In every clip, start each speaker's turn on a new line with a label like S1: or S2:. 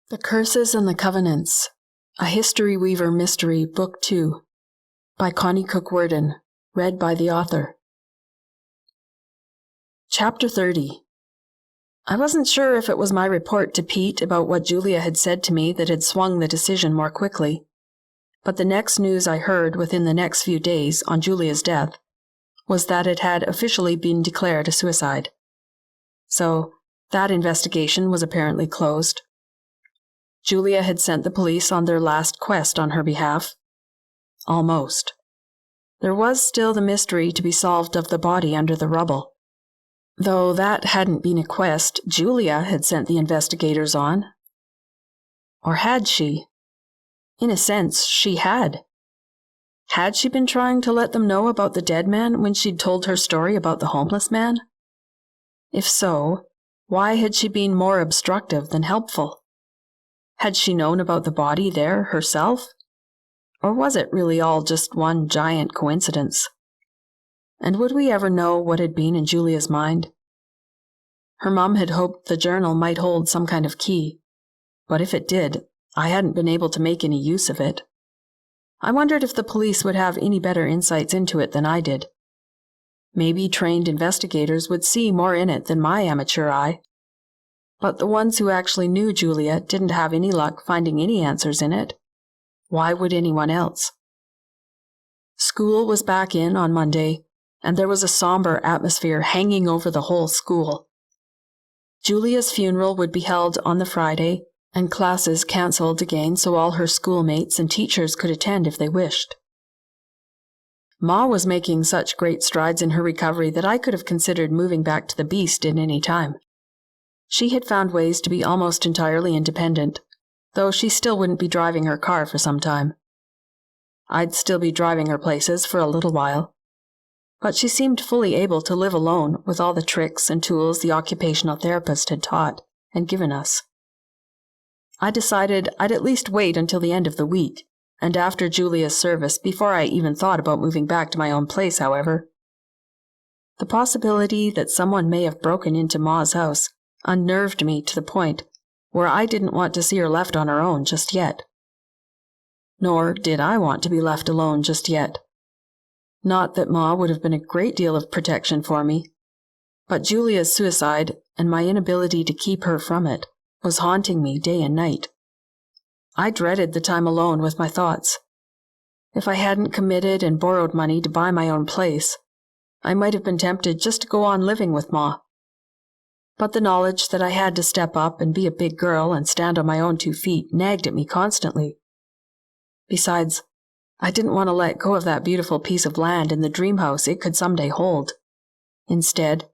S1: The Curses and the Covenants, A History Weaver Mystery, Book 2, by Connie Worden, read by the author. Chapter 30. I wasn't sure if it was my report to Pete about what Julia had said to me that had swung the decision more quickly, but the next news I heard within the next few days on Julia's death was that it had officially been declared a suicide. So, that investigation was apparently closed. Julia had sent the police on their last quest on her behalf. Almost. There was still the mystery to be solved of the body under the rubble. Though that hadn't been a quest Julia had sent the investigators on. Or had she? In a sense, she had. Had she been trying to let them know about the dead man when she'd told her story about the homeless man? If so, why had she been more obstructive than helpful? Had she known about the body there herself? Or was it really all just one giant coincidence? And would we ever know what had been in Julia's mind? Her mum had hoped the journal might hold some kind of key, but if it did, I hadn't been able to make any use of it. I wondered if the police would have any better insights into it than I did. Maybe trained investigators would see more in it than my amateur eye. But the ones who actually knew Julia didn't have any luck finding any answers in it. Why would anyone else? School was back in on Monday, and there was a somber atmosphere hanging over the whole school. Julia's funeral would be held on the Friday, and classes cancelled again so all her schoolmates and teachers could attend if they wished. Ma was making such great strides in her recovery that I could have considered moving back to the Beast at any time. She had found ways to be almost entirely independent, though she still wouldn't be driving her car for some time. I'd still be driving her places for a little while. But she seemed fully able to live alone with all the tricks and tools the occupational therapist had taught and given us. I decided I'd at least wait until the end of the week, and after Julia's service before I even thought about moving back to my own place, however. The possibility that someone may have broken into Ma's house unnerved me to the point where I didn't want to see her left on her own just yet. Nor did I want to be left alone just yet. Not that Ma would have been a great deal of protection for me, but Julia's suicide and my inability to keep her from it was haunting me day and night. I dreaded the time alone with my thoughts. If I hadn't committed and borrowed money to buy my own place, I might have been tempted just to go on living with Ma. But the knowledge that I had to step up and be a big girl and stand on my own 2 feet nagged at me constantly. Besides, I didn't want to let go of that beautiful piece of land and the dream house it could someday hold. Instead,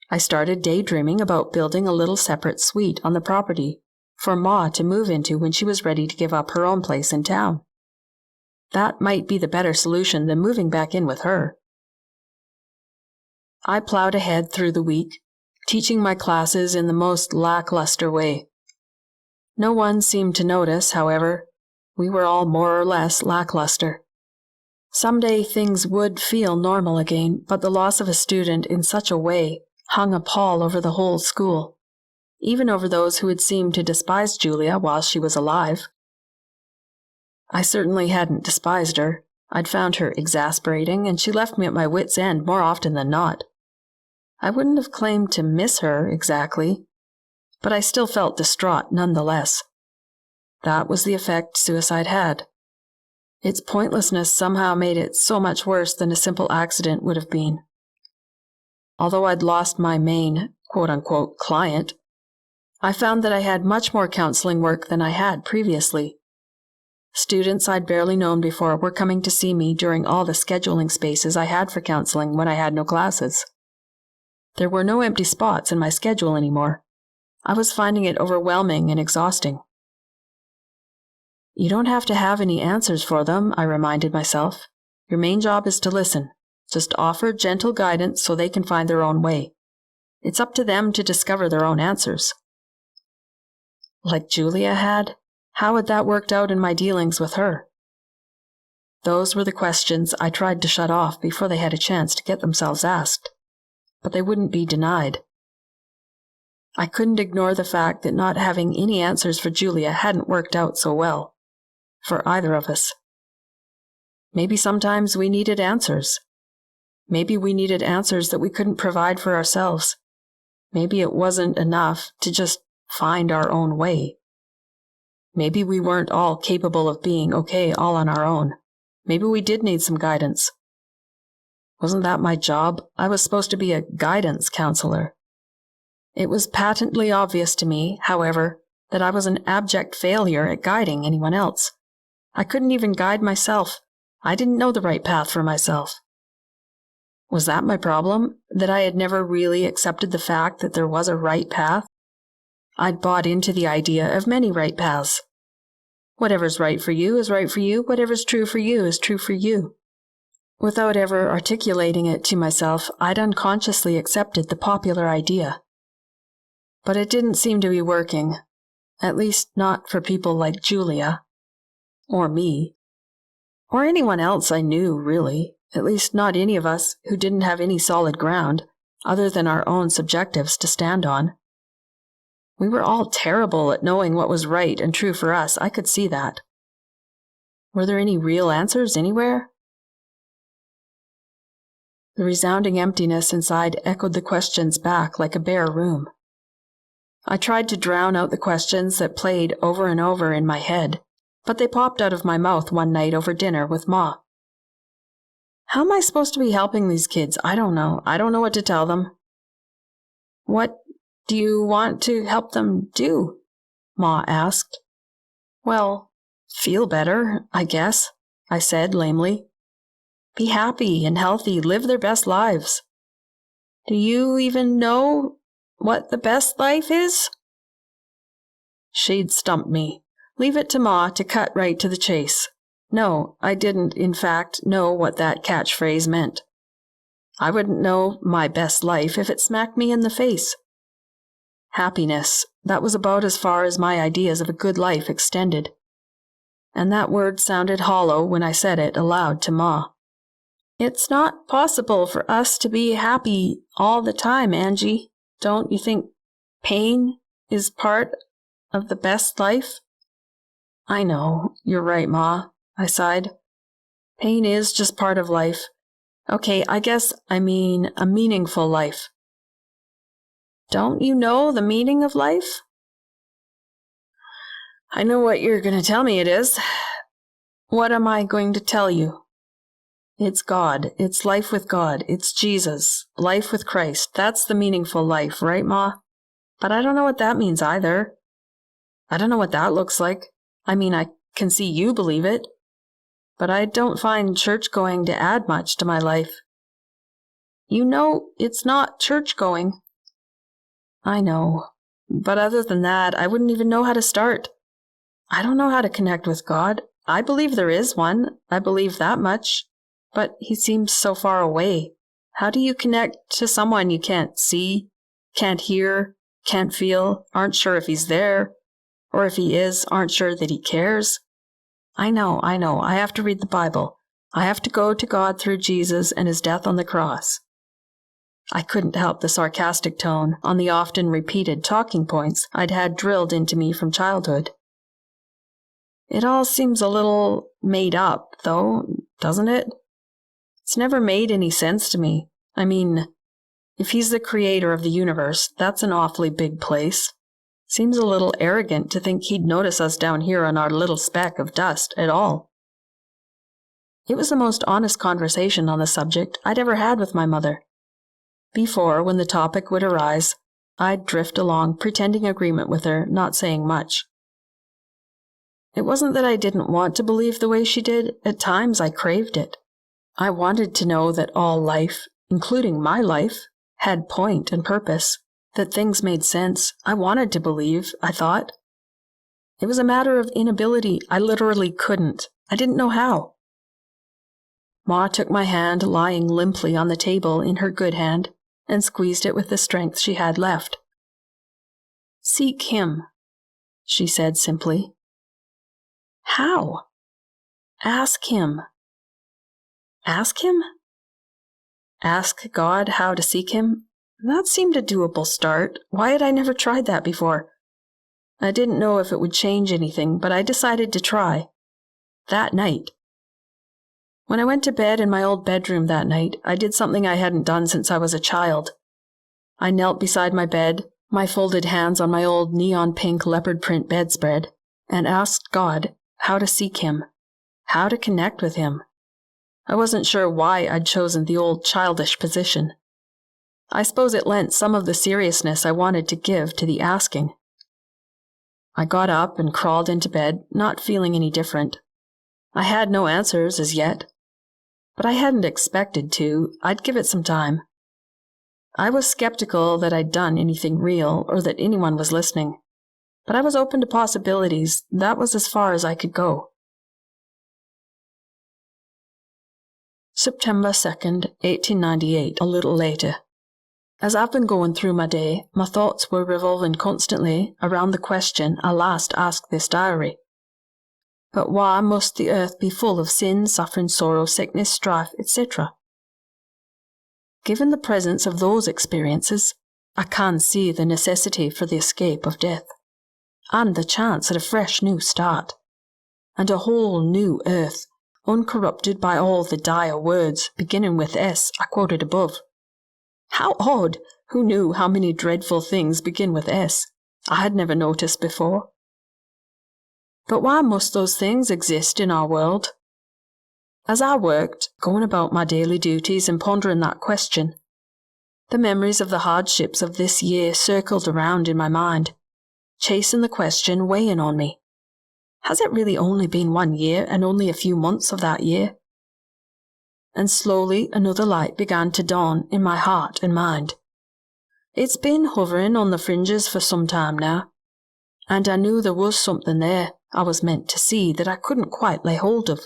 S1: I started daydreaming about building a little separate suite on the property for Ma to move into when she was ready to give up her own place in town. That might be the better solution than moving back in with her. I plowed ahead through the week, teaching my classes in the most lackluster way. No one seemed to notice, however. We were all more or less lackluster. Someday things would feel normal again, but the loss of a student in such a way hung a pall over the whole school, even over those who had seemed to despise Julia while she was alive. I certainly hadn't despised her. I'd found her exasperating, and she left me at my wits' end more often than not. I wouldn't have claimed to miss her exactly, but I still felt distraught nonetheless. That was the effect suicide had. Its pointlessness somehow made it so much worse than a simple accident would have been. Although I'd lost my main, quote-unquote, client, I found that I had much more counseling work than I had previously. Students I'd barely known before were coming to see me during all the scheduling spaces I had for counseling when I had no classes. There were no empty spots in my schedule anymore. I was finding it overwhelming and exhausting. You don't have to have any answers for them, I reminded myself. Your main job is to listen. Just offer gentle guidance so they can find their own way. It's up to them to discover their own answers. Like Julia had? How had that worked out in my dealings with her? Those were the questions I tried to shut off before they had a chance to get themselves asked. But they wouldn't be denied. I couldn't ignore the fact that not having any answers for Julia hadn't worked out so well for either of us. Maybe sometimes we needed answers. Maybe we needed answers that we couldn't provide for ourselves. Maybe it wasn't enough to just find our own way. Maybe we weren't all capable of being okay all on our own. Maybe we did need some guidance. Wasn't that my job? I was supposed to be a guidance counselor. It was patently obvious to me, however, that I was an abject failure at guiding anyone else. I couldn't even guide myself. I didn't know the right path for myself. Was that my problem? That I had never really accepted the fact that there was a right path? I'd bought into the idea of many right paths. Whatever's right for you is right for you. Whatever's true for you is true for you. Without ever articulating it to myself, I'd unconsciously accepted the popular idea. But it didn't seem to be working, at least not for people like Julia, or me, or anyone else I knew, really, at least not any of us who didn't have any solid ground, other than our own subjectives to stand on. We were all terrible at knowing what was right and true for us, I could see that. Were there any real answers anywhere? The resounding emptiness inside echoed the questions back like a bare room. I tried to drown out the questions that played over and over in my head, but they popped out of my mouth one night over dinner with Ma. How am I supposed to be helping these kids? I don't know. I don't know what to tell them. What do you want to help them do? Ma asked. Well, feel better, I guess, I said lamely. Be happy and healthy, live their best lives. Do you even know what the best life is? She'd stumped me. Leave it to Ma to cut right to the chase. No, I didn't, in fact, know what that catchphrase meant. I wouldn't know my best life if it smacked me in the face. Happiness, that was about as far as my ideas of a good life extended. And that word sounded hollow when I said it aloud to Ma. It's not possible for us to be happy all the time, Angie. Don't you think pain is part of the best life? I know, you're right, Ma, I sighed. Pain is just part of life. Okay, I guess I mean a meaningful life. Don't you know the meaning of life? I know what you're going to tell me it is. What am I going to tell you? It's God. It's life with God. It's Jesus. Life with Christ. That's the meaningful life, right, Ma? But I don't know what that means either. I don't know what that looks like. I mean, I can see you believe it. But I don't find church going to add much to my life. You know, it's not church going. I know. But other than that, I wouldn't even know how to start. I don't know how to connect with God. I believe there is one. I believe that much. But he seems so far away. How do you connect to someone you can't see, can't hear, can't feel, aren't sure if he's there, or if he is, aren't sure that he cares? I know. I have to read the Bible. I have to go to God through Jesus and his death on the cross. I couldn't help the sarcastic tone on the often repeated talking points I'd had drilled into me from childhood. It all seems a little made up, though, doesn't it? It's never made any sense to me. I mean, if he's the creator of the universe, that's an awfully big place. Seems a little arrogant to think he'd notice us down here on our little speck of dust at all. It was the most honest conversation on the subject I'd ever had with my mother. Before, when the topic would arise, I'd drift along, pretending agreement with her, not saying much. It wasn't that I didn't want to believe the way she did. At times I craved it. I wanted to know that all life, including my life, had point and purpose, that things made sense. I wanted to believe, I thought. It was a matter of inability. I literally couldn't. I didn't know how. Ma took my hand lying limply on the table in her good hand and squeezed it with the strength she had left. Seek him, she said simply. How? Ask him. Ask him? Ask God how to seek him? That seemed a doable start. Why had I never tried that before? I didn't know if it would change anything, but I decided to try. That night. When I went to bed in my old bedroom that night, I did something I hadn't done since I was a child. I knelt beside my bed, my folded hands on my old neon pink leopard print bedspread, and asked God how to seek Him, how to connect with Him. I wasn't sure why I'd chosen the old childish position. I suppose it lent some of the seriousness I wanted to give to the asking. I got up and crawled into bed, not feeling any different. I had no answers as yet, but I hadn't expected to. I'd give it some time. I was skeptical that I'd done anything real or that anyone was listening, but I was open to possibilities. That was as far as I could go. September 2nd, 1898, a little later. As I've been going through my day, my thoughts were revolving constantly around the question I last asked this diary. But why must the earth be full of sin, suffering, sorrow, sickness, strife, etc.? Given the presence of those experiences, I can see the necessity for the escape of death, and the chance at a fresh new start, and a whole new earth, uncorrupted by all the dire words beginning with S I quoted above. How odd! Who knew how many dreadful things begin with S? I had never noticed before. But why must those things exist in our world? As I worked, going about my daily duties and pondering that question, the memories of the hardships of this year circled around in my mind, chasing the question, weighing on me. Has it really only been 1 year and only a few months of that year? And slowly another light began to dawn in my heart and mind. It's been hovering on the fringes for some time now, and I knew there was something there I was meant to see that I couldn't quite lay hold of.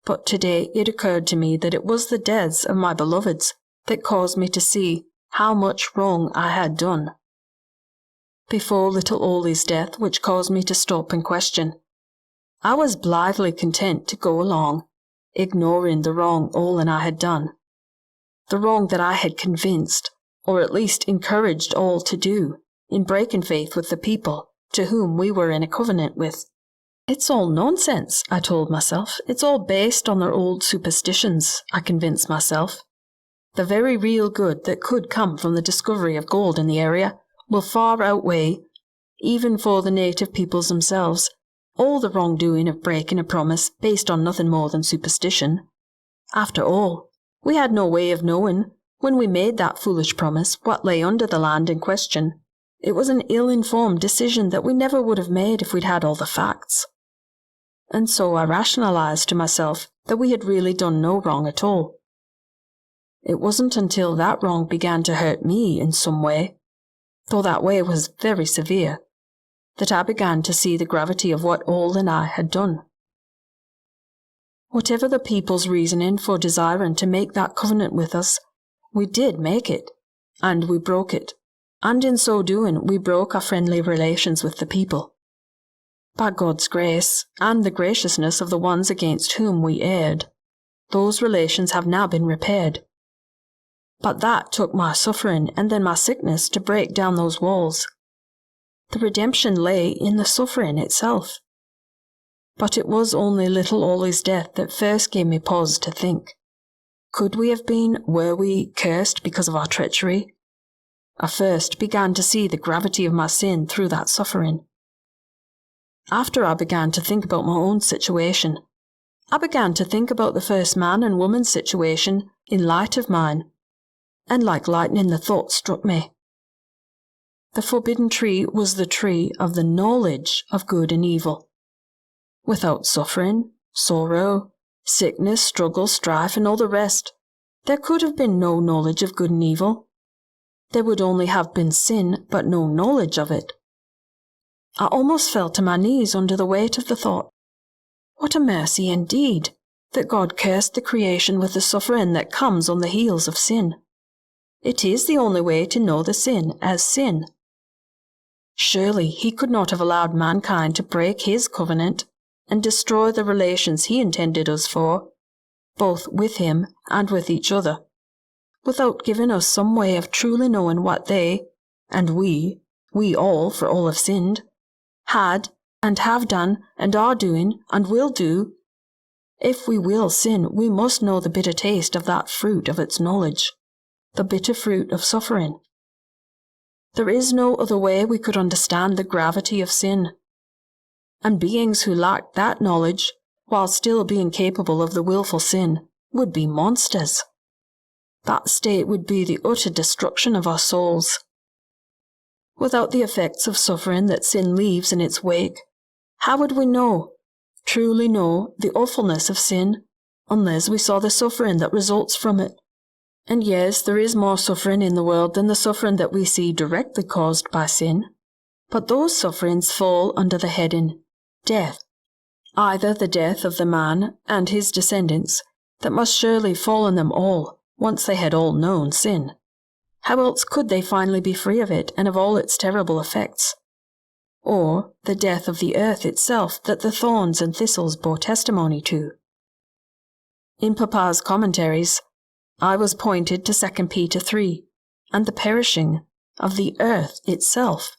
S1: But today it occurred to me that it was the deaths of my beloveds that caused me to see how much wrong I had done. Before little Ollie's death, which caused me to stop and question, I was blithely content to go along, ignoring the wrong Ole and I had done, the wrong that I had convinced, or at least encouraged Ole to do, in breaking faith with the people to whom we were in a covenant with. It's all nonsense, I told myself. It's all based on their old superstitions, I convinced myself. The very real good that could come from the discovery of gold in the area will far outweigh, even for the native peoples themselves, all the wrongdoing of breaking a promise based on nothing more than superstition. After all, we had no way of knowing, when we made that foolish promise, what lay under the land in question. It was an ill-informed decision that we never would have made if we'd had all the facts. And so I rationalized to myself that we had really done no wrong at all. It wasn't until that wrong began to hurt me in some way, though that way was very severe, that I began to see the gravity of what Ole and I had done. Whatever the people's reasoning for desiring to make that covenant with us, we did make it, and we broke it, and in so doing we broke our friendly relations with the people. By God's grace, and the graciousness of the ones against whom we erred, those relations have now been repaired. But that took my suffering and then my sickness to break down those walls. The redemption lay in the suffering itself. But it was only little Ollie's death that first gave me pause to think. Could we have been, were we, cursed because of our treachery? I first began to see the gravity of my sin through that suffering. After I began to think about my own situation, I began to think about the first man and woman's situation in light of mine, and like lightning the thought struck me. The forbidden tree was the tree of the knowledge of good and evil. Without suffering, sorrow, sickness, struggle, strife, and all the rest, there could have been no knowledge of good and evil. There would only have been sin, but no knowledge of it. I almost fell to my knees under the weight of the thought. What a mercy indeed, that God cursed the creation with the suffering that comes on the heels of sin. It is the only way to know the sin as sin. Surely He could not have allowed mankind to break His covenant and destroy the relations He intended us for, both with Him and with each other, without giving us some way of truly knowing what they, and we all, for all have sinned, had and have done and are doing and will do. If we will sin, we must know the bitter taste of that fruit of its knowledge, the bitter fruit of suffering. There is no other way we could understand the gravity of sin. And beings who lacked that knowledge, while still being capable of the willful sin, would be monsters. That state would be the utter destruction of our souls. Without the effects of suffering that sin leaves in its wake, how would we know, truly know, the awfulness of sin, unless we saw the suffering that results from it? And yes, there is more suffering in the world than the suffering that we see directly caused by sin. But those sufferings fall under the heading death, either the death of the man and his descendants, that must surely fall on them all, once they had all known sin. How else could they finally be free of it and of all its terrible effects? Or the death of the earth itself that the thorns and thistles bore testimony to. In Papa's commentaries, I was pointed to 2 Peter 3, and the perishing of the earth itself.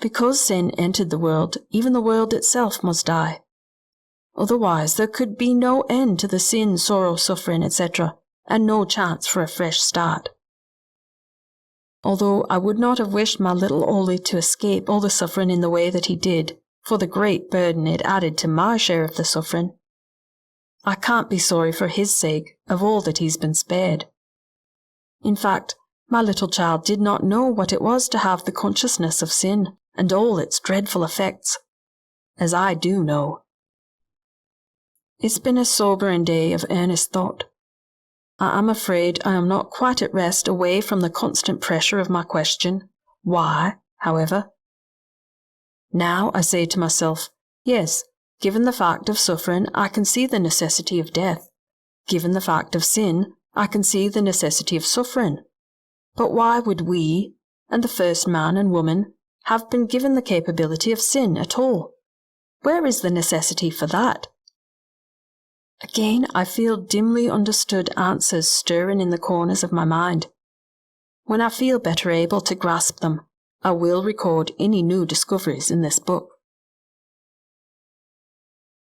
S1: Because sin entered the world, even the world itself must die. Otherwise there could be no end to the sin, sorrow, suffering, etc., and no chance for a fresh start. Although I would not have wished my little Ollie to escape all the suffering in the way that he did, for the great burden it added to my share of the suffering, I can't be sorry for his sake of all that he's been spared. In fact, my little child did not know what it was to have the consciousness of sin and all its dreadful effects, as I do know. It's been a sobering day of earnest thought. I am afraid I am not quite at rest away from the constant pressure of my question, why, however. Now I say to myself, yes, given the fact of suffering, I can see the necessity of death. Given the fact of sin, I can see the necessity of suffering. But why would we, and the first man and woman, have been given the capability of sin at all? Where is the necessity for that? Again, I feel dimly understood answers stirring in the corners of my mind. When I feel better able to grasp them, I will record any new discoveries in this book.